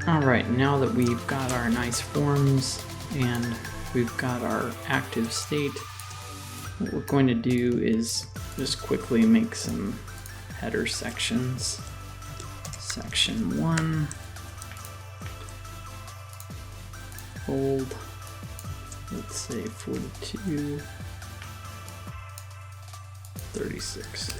Alright, now that we've got our nice forms and we've got our active state, what we're going to do is just quickly make some header sections. Section 1, bold, let's say 42, 36.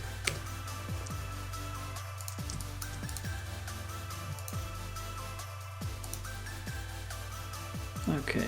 Okay.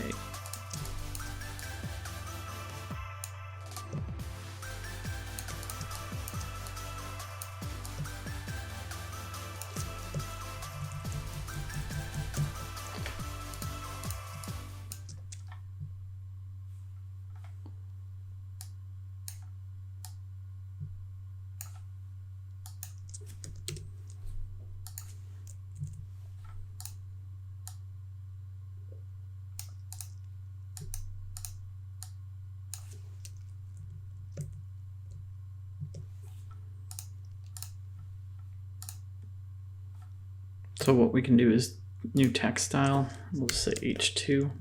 So what we can do is new text style, we'll say H2.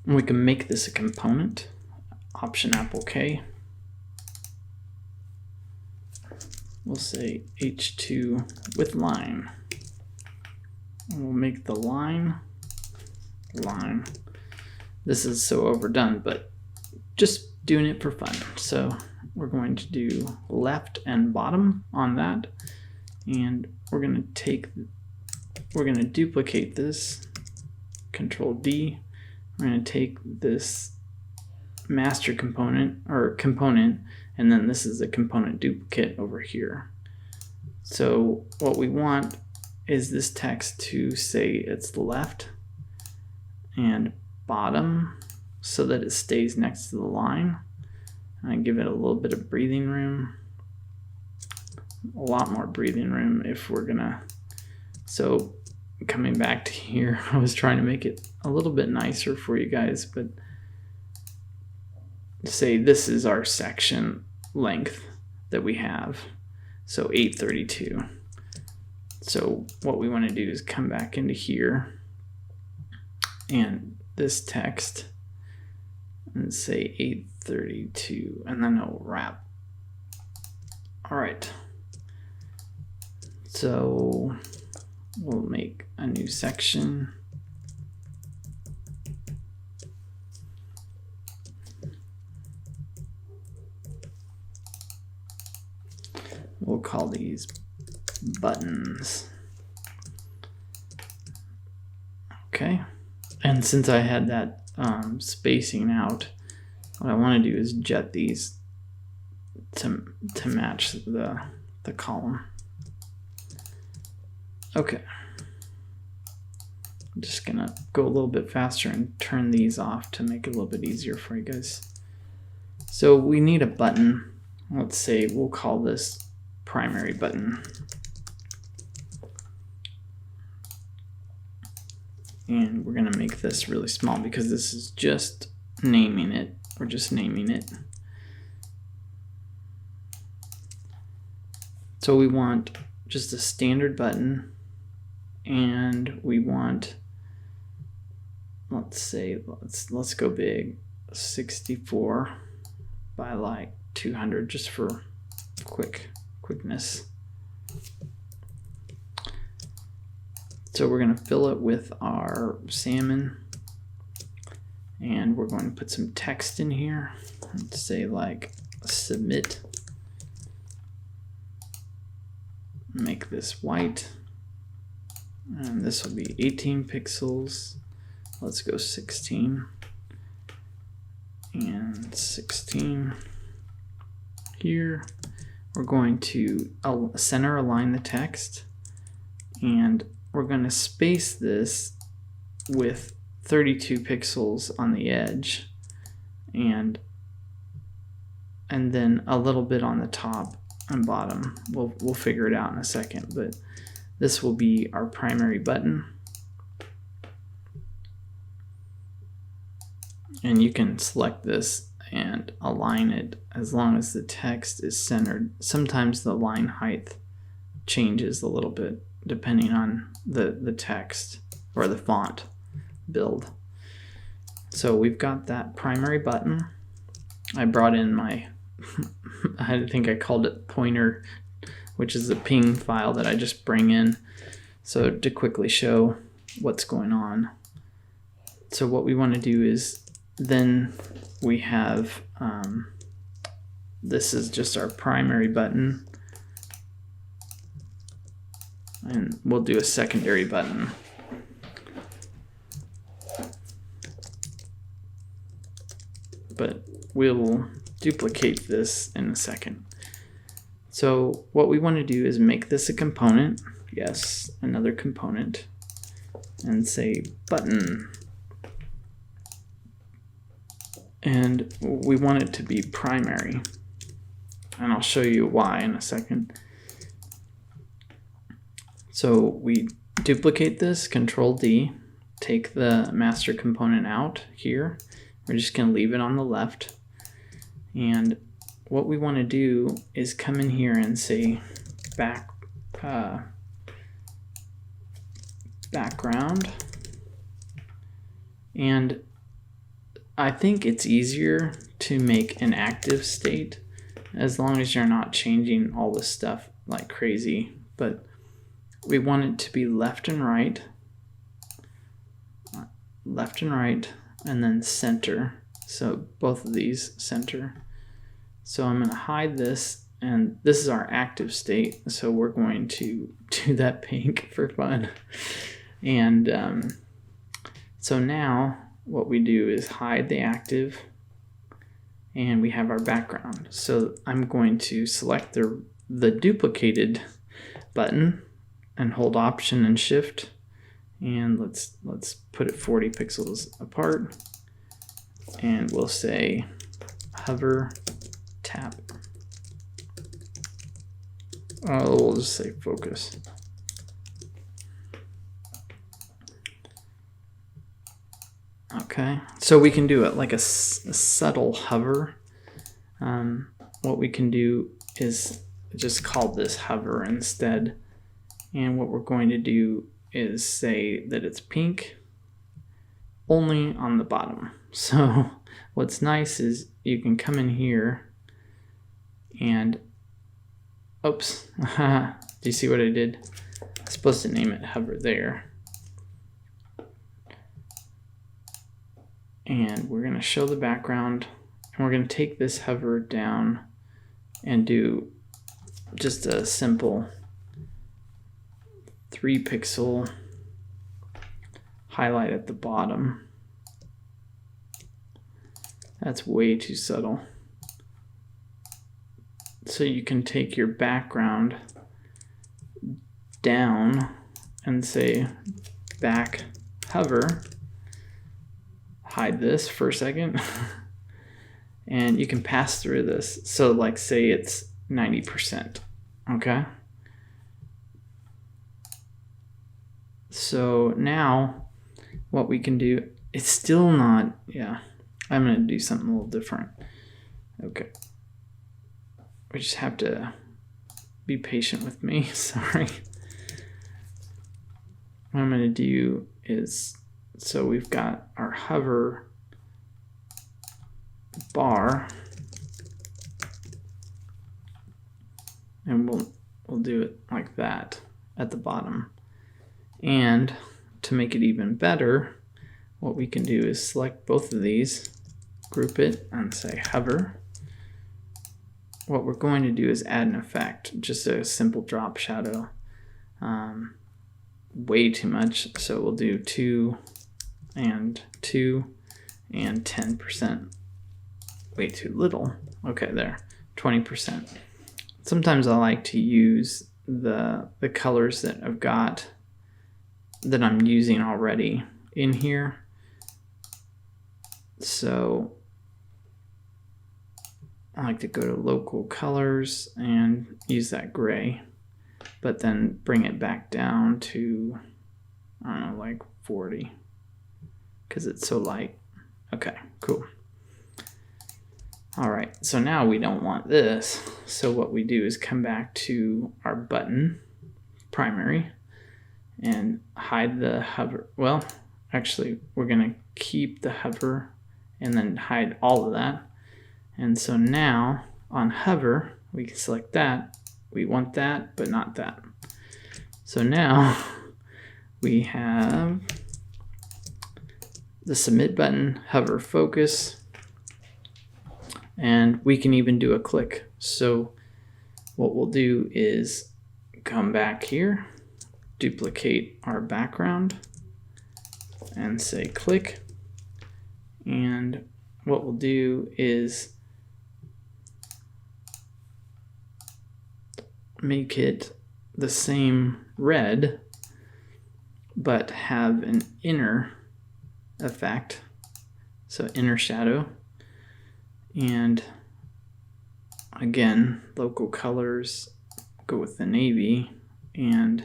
And we can make this a component, Option Apple K. We'll say H2 with line. And we'll make the line. This is so overdone, but just doing it for fun. So we're going to do left and bottom on that, and we're going to duplicate this, Control D. We're going to take this master component, and then this is a component duplicate over here. So what we want is this text to say it's left and bottom so that it stays next to the line. And give it a little bit of breathing room, a lot more breathing room if we're gonna. So coming back to here, I was trying to make it a little bit nicer for you guys, but say this is our section length that we have, so 832. So what we want to do is come back into here and this text and say 832, and then it'll wrap. All right, so we'll make a new section. We'll call these buttons. Okay, and since I had that spacing out, what I want to do is jet these to match the column. Okay, I'm just gonna go a little bit faster and turn these off to make it a little bit easier for you guys. So we need a button. Let's say we'll call this primary button. And we're gonna make this really small because this is just naming it. We're just naming it. So we want just a standard button, and we want, let's say, let's go big, 64 by like 200 just for quickness. So we're going to fill it with our salmon, and we're going to put some text in here and say like submit. Make this white, and this will be 18 pixels. Let's go 16 and 16 here. We're going to center align the text, and we're going to space this with 32 pixels on the edge, and then a little bit on the top and bottom. We'll figure it out in a second, but this will be our primary button. And you can select this and align it as long as the text is centered. Sometimes the line height changes a little bit depending on the text or the font build. So we've got that primary button. I brought in my, I think I called it pointer, which is the ping file that I just bring in. So to quickly show what's going on. So what we want to do is then we have, this is just our primary button. And we'll do a secondary button. But we'll duplicate this in a second. So what we want to do is make this a component. Yes, another component. And say button. And we want it to be primary. And I'll show you why in a second. So we duplicate this, Control D, take the master component out here. We're just going to leave it on the left. And what we want to do is come in here and say background. And I think it's easier to make an active state as long as you're not changing all this stuff like crazy. But we want it to be left and right, and then center. So both of these center. So I'm going to hide this, and this is our active state. So we're going to do that pink for fun. And so now what we do is hide the active, and we have our background. So I'm going to select the duplicated button and hold Option and Shift, and let's put it 40 pixels apart, and we'll say hover tap. Oh, we'll just say focus. Okay, so we can do it like a subtle hover. What we can do is just call this hover instead. And what we're going to do is say that it's pink only on the bottom. So what's nice is you can come in here and, oops, do you see what I did? I'm supposed to name it hover there. And we're going to show the background, and we're going to take this hover down and do just a simple 3 pixel highlight at the bottom. That's way too subtle. So you can take your background down and say back hover, hide this for a second, and you can pass through this. So like say it's 90%, okay? So now what we can do, it's still not, yeah, I'm going to do something a little different. Okay. We just have to be patient with me, sorry. What I'm going to do is, so we've got our hover bar, and we'll do it like that at the bottom. And to make it even better, what we can do is select both of these, group it, and say hover. What we're going to do is add an effect, just a simple drop shadow. Way too much, so we'll do 2 and 2 and 10%. Way too little. Okay, there, 20%. Sometimes I like to use the colors that I've got that I'm using already in here. So I like to go to local colors and use that gray, but then bring it back down to, I don't know, like 40, because it's so light. Okay, cool. All right, so now we don't want this. So what we do is come back to our button, primary and hide the hover. Well, actually, we're going to keep the hover and then hide all of that. And so now on hover, we can select that. We want that, but not that. So now we have the submit button, hover focus, and we can even do a click. So what we'll do is come back here, duplicate our background, and say click. And what we'll do is make it the same red, but have an inner effect. So inner shadow. And again, local colors, go with the navy and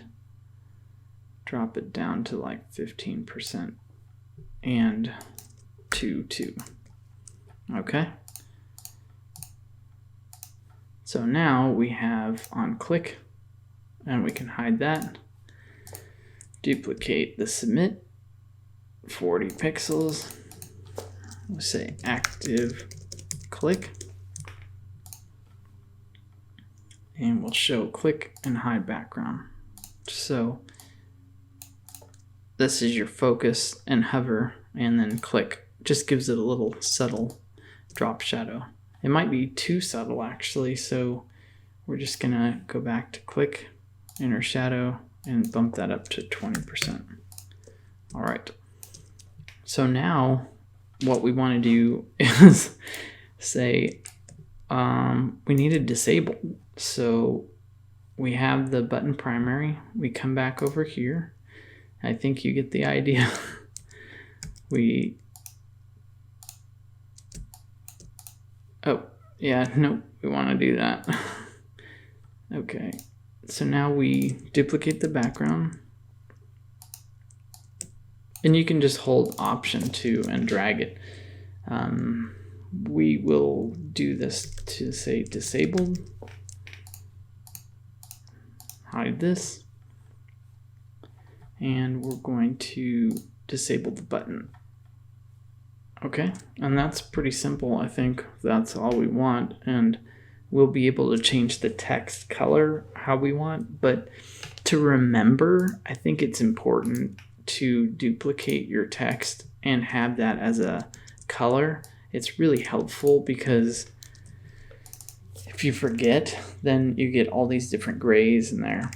drop it down to like 15% and 2. Okay. So now we have on click, and we can hide that. Duplicate the submit, 40 pixels. We'll say active click. And we'll show click and hide background. So this is your focus and hover, and then click. Just gives it a little subtle drop shadow. It might be too subtle actually, so we're just gonna go back to click, inner shadow, and bump that up to 20%. All right. So now what we want to do is say we need to disable. So we have the button primary. We come back over here. I think you get the idea. Oh, yeah, nope, we want to do that. Okay, so now we duplicate the background. And you can just hold Option 2 and drag it. We will do this to say disabled. Hide this. And we're going to disable the button. Okay, and that's pretty simple. I think that's all we want, and we'll be able to change the text color how we want. But to remember, I think it's important to duplicate your text and have that as a color. It's really helpful because if you forget, then you get all these different grays in there.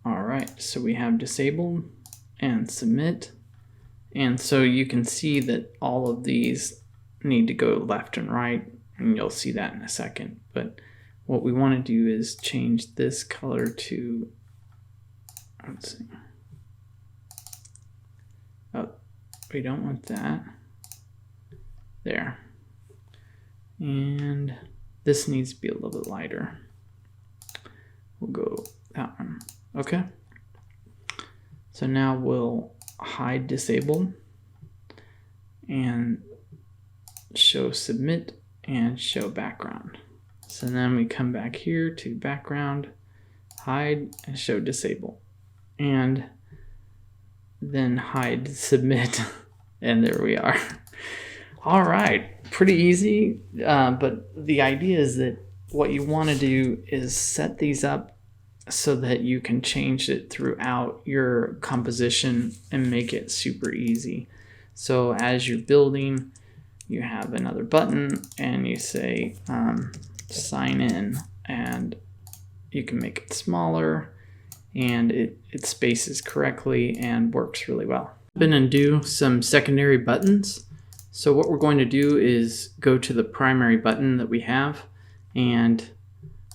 All right, so we have disabled and submit. And so you can see that all of these need to go left and right, and you'll see that in a second. But what we want to do is change this color to, let's see. Oh, we don't want that. There. And this needs to be a little bit lighter. We'll go that one. Okay. So now we'll hide disabled and show submit and show background. So then we come back here to background, hide and show disable, and then hide submit, and there we are. All right, pretty easy, but the idea is that what you want to do is set these up so that you can change it throughout your composition and make it super easy. So as you're building, you have another button and you say sign in, and you can make it smaller and it spaces correctly and works really well. Open and do some secondary buttons. So what we're going to do is go to the primary button that we have, and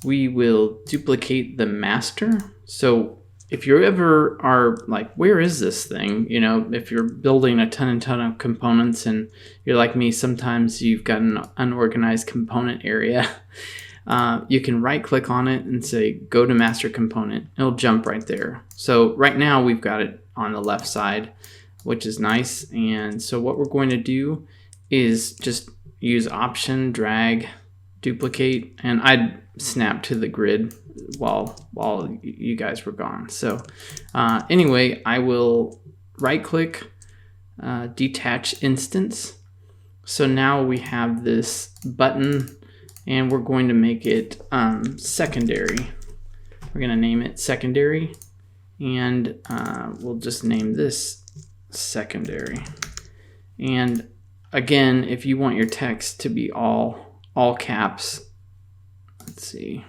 we will duplicate the master. So if you ever are like, where is this thing? You know, if you're building a ton of components and you're like me, sometimes you've got an unorganized component area. You can right click on it and say, go to master component. It'll jump right there. So right now we've got it on the left side, which is nice. And so what we're going to do is just use Option, drag, duplicate, and I'd snap to the grid while you guys were gone. So anyway, I will right click, detach instance. So now we have this button, and we're going to make it secondary. We're going to name it secondary, and we'll just name this secondary. And again, if you want your text to be all caps, let's see,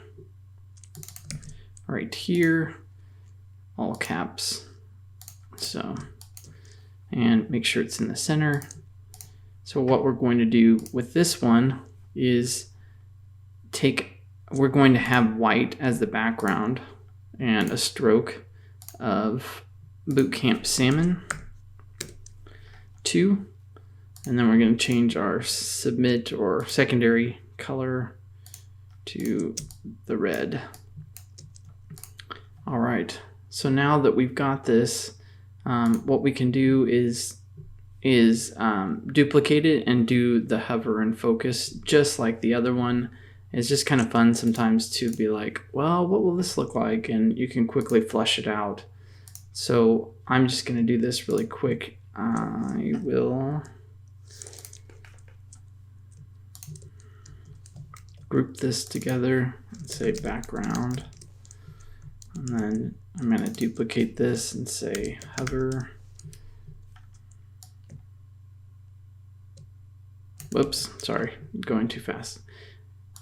right here, all caps. So, and make sure it's in the center. So what we're going to do with this one is we're going to have white as the background and a stroke of Bootcamp Salmon 2. And then we're going to change our submit or secondary color to the red. All right, so now that we've got this, what we can do is duplicate it and do the hover and focus just like the other one. It's just kind of fun sometimes to be like, well, what will this look like? And you can quickly flesh it out. So I'm just going to do this really quick. I will group this together and say background. And then I'm going to duplicate this and say hover. Whoops, sorry, going too fast.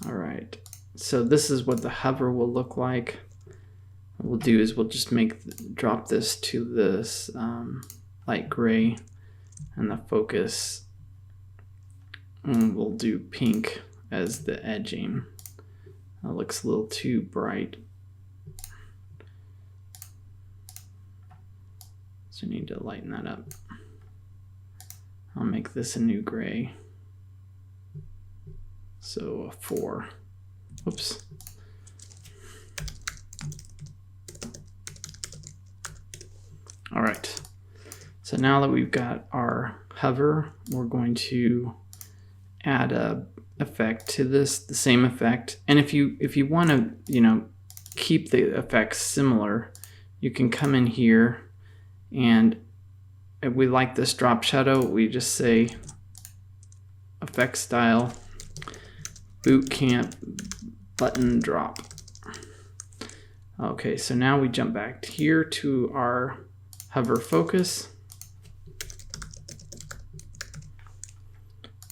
All right, so this is what the hover will look like. What we'll do is we'll just drop this to this light gray, and the focus, and we'll do pink as the edging. That looks a little too bright. So I need to lighten that up. I'll make this a new gray. So a 4. Whoops. All right. So now that we've got our hover, we're going to add a effect to this, the same effect. And if you want to, keep the effects similar, you can come in here, and if we like this drop shadow, we just say effect style Bootcamp button drop. Okay, so now we jump back here to our hover focus,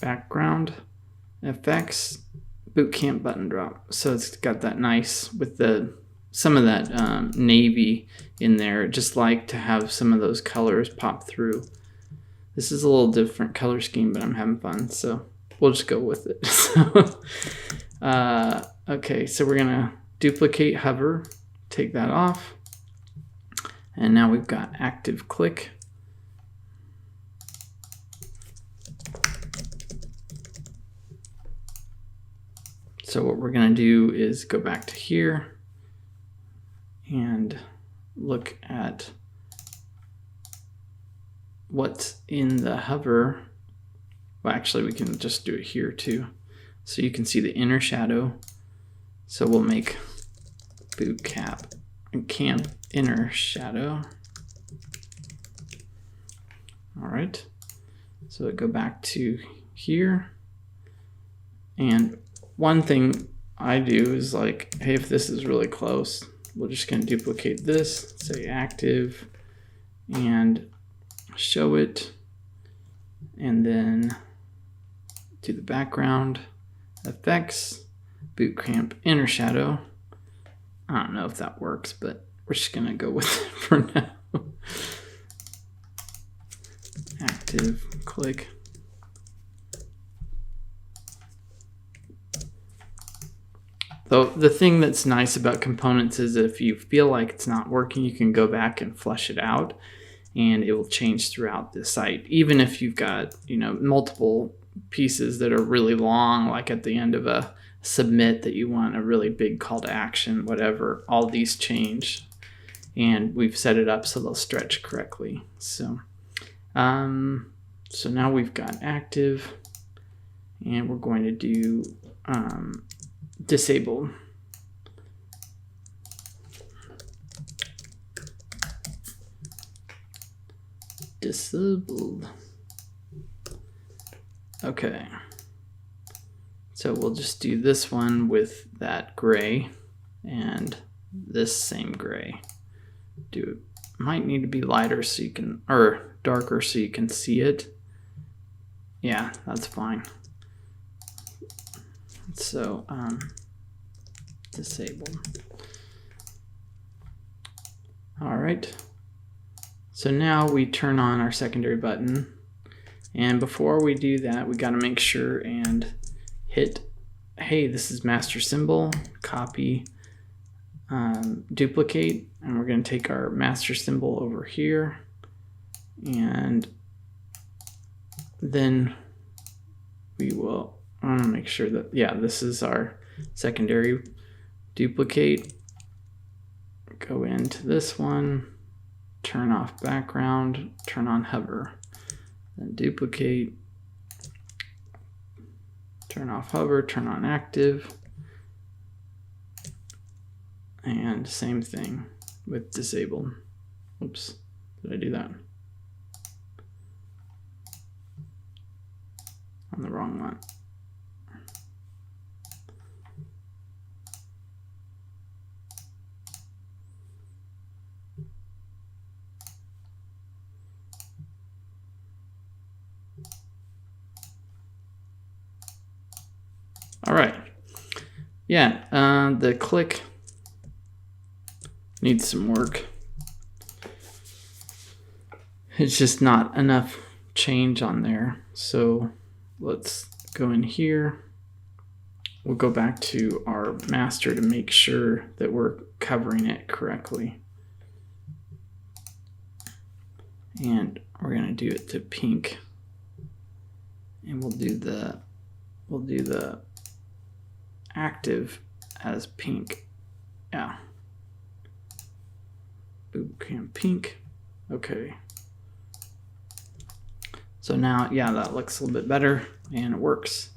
background, effects, Bootcamp button drop. So it's got that nice with some of that navy in there. Just like to have some of those colors pop through. This is a little different color scheme, but I'm having fun, so we'll just go with it. Okay, so we're gonna duplicate hover, take that off, and now we've got active click. So what we're gonna do is go back to here and look at what's in the hover. Well, actually, we can just do it here too. So you can see the inner shadow. So we'll make Bootcamp inner shadow. All right. So go back to here. And one thing I do is like, hey, if this is really close, we're just going to duplicate this, say active, and show it, and then do the background, effects, Bootcamp inner shadow. I don't know if that works, but we're just gonna go with it for now. Active click. Though the thing that's nice about components is if you feel like it's not working, you can go back and flesh it out, and it will change throughout the site. Even if you've got, multiple pieces that are really long, like at the end of a submit that you want a really big call to action, whatever, all these change, and we've set it up so they'll stretch correctly. So now we've got active, and we're going to do disabled. Disabled. Okay. So we'll just do this one with that gray and this same gray. Might need to be lighter so you can, or darker so you can see it. Yeah, that's fine. So disabled. All right. So now we turn on our secondary button, and before we do that, we got to make sure and hit, hey, this is master symbol, copy, duplicate, and we're going to take our master symbol over here, and then we will, I want to make sure that, yeah, this is our secondary. Duplicate, go into this one, turn off background, turn on hover, then duplicate, turn off hover, turn on active, and same thing with disabled. Oops, did I do that? On the wrong one. All right. Yeah, the click needs some work. It's just not enough change on there. So let's go in here. We'll go back to our master to make sure that we're covering it correctly. And we're going to do it to pink. And we'll do the active as pink. Yeah. Bootcamp pink. Okay. So now, yeah, that looks a little bit better and it works.